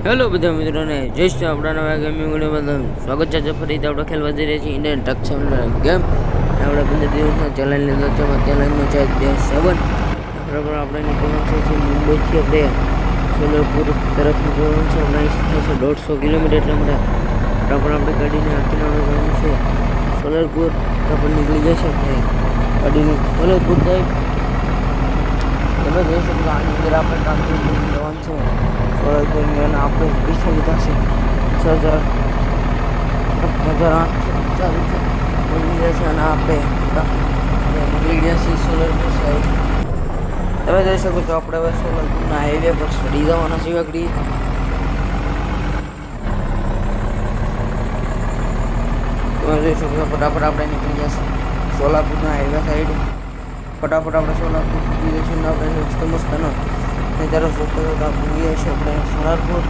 Hello બધા મિત્રોને જય શ્રી આપણા નવા ગેમિંગ વિડીયોમાં સ્વાગત છે. ફરીથી આપણે ખેલવા જઈ રહ્યા છીએ ઇન્ડિયન ટ્રક સિમ્યુલેટર ગેમ. આપણે 15 દિવસનો ચેલેન્જ લીધો છે. ચેલેન્જનો છે ડે 7. બરાબર આપણે નીકળવાનું છે મુંબઈથી આપણે સોલરપુર તરફ નીકળવાનું છે. આપણે અહીંથી થાય છે 150 કિલોમીટર. એટલે બરાબર આપણે ગાડીને આખીને આપણે જવાનું છે સોલરપુર. આપણે નીકળી જશે આપણે ગાડીની સોલરપુર સાઈડ. તમે જોઈ શકો આની અંદર આપણે ટ્રાન્સફર જવાનું છે સોલરપુરની. અને આપણે પૈસા લીધા છે 6,840 મળી ગયા છે. અને આપણે નીકળી ગયા છીએ સોલરપુર સાઈડ. તમે જોઈ શકો છો આપણે હવે સોલરપુરના હાઈવે પર ચડી જવાના છીએ. આગળ તમે જોઈ શકો છો ફટાફટ આપણે નીકળી ગયા છીએ સોલાપુરના હાઈવે સાઈડ. ફટાફટ આપણે સોલાપુર પૂરી જઈશું. ને આપણે મસ્તનો નજારો જોતો જોતા પૂરી જઈશું આપણે સોલાપુર.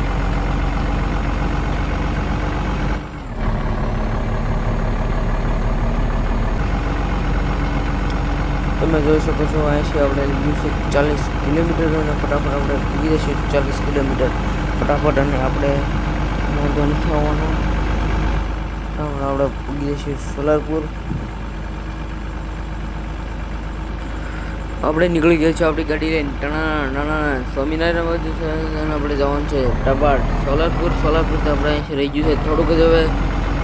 તમે જોઈ શકો છો અહીંથી આપણે લીધું છે 40 કિલોમીટર. અને ફટાફટ આપણે પૂરી જઈશું 40 કિલોમીટર ફટાફટ. અને આપણે વાંધો નથી આવવાનો. આપણે પૂરી જઈશું સોલાપુર. આપણે નીકળી ગયા છીએ આપણી ગાડી લઈને નાના સ્વામિનારાયણ બાજુ છે. અને આપણે જવાનું છે ટબાડ સોલાપુર. સોલાપુર આપણે અહીંથી રહી ગયું છે થોડુંક જ, હવે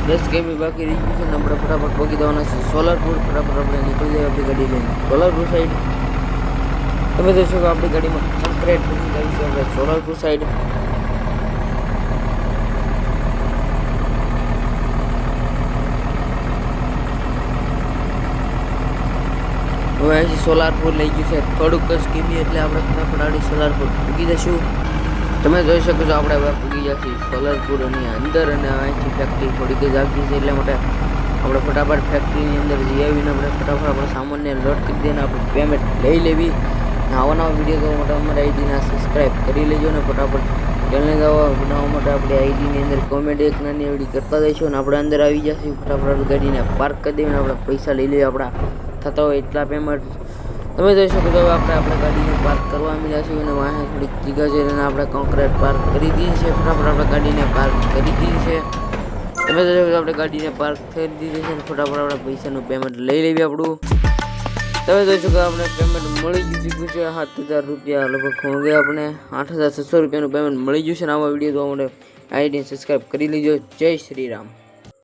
10 કિમી બાકી રહી ગયું છે. ને આપણે ફટાફટ પહોંચી જવાના છે સોલાપુર. ફટાફટ આપણે નીકળી જઈએ આપણી ગાડી લઈને સોલાપુર સાઈડ. તમે જોશો કે આપણી ગાડીમાં કોન્ક્રીટ બની જાય છે આપણે સોલાપુર સાઈડ. હવે અહીંથી સોલારપુર લઈ ગયું છે થોડુંક જ કિમી. એટલે આપણે ફટાફટ આડી સોલારપુર પૂગી જઈશું. તમે જોઈ શકો છો આપણે હવે પૂગી જઈશું સોલારપુરની અંદર. અને અહીંથી ફેક્ટરી થોડીક જ આગી છે. એટલે માટે આપણે ફટાફટ ફેક્ટરીની અંદર જઈ આવીને આપણે ફટાફટ આપણે સામાનને લોડ કરી દઈને આપણે પેમેન્ટ લઈ લેવી. આવા નવા વિડીયો જોવા માટે અમારી આઈડીને સબસ્ક્રાઈબ કરી લેજો. અને ફટાફટ ચેનલ બનાવવા માટે આપણે આઈડીની અંદર કોમેન્ટ એક નાની એવડી કરતા જઈશું. અને આપણે અંદર આવી જઈશું. ફટાફટ ગાડીને પાર્ક કરી દઈને આપણે પૈસા લઈ લઈએ આપણા થતા હોય એટલા પેમેન્ટ. તમે જોઈ શકો છો આપણે ગાડીને પાર્ક કરવા માંડ્યા છીએ. અને વાહે થોડીક જગ્યા છે અને આપણે કોન્ક્રીટ પાર્ક કરી દીધી છે. ફટાફટ આપણે ગાડીને પાર્ક કરી દીધી છે. તમે જોઈ શકો આપણે ગાડીને પાર્ક કરી દીધી છે. અને ફટાફટ આપણે પૈસાનું પેમેન્ટ લઈ લેવી આપણું. તમે જોઈ શકો આપણે પેમેન્ટ મળી ચૂક્યું છે 7,000 રૂપિયા. લગભગ ખોંગે આપણે 8,600 રૂપિયાનું પેમેન્ટ મળી ગયું છે. અને આવા વિડીયો જોવા માટે આઈડીને સબસ્ક્રાઈબ કરી લેજો. જય શ્રી રામ.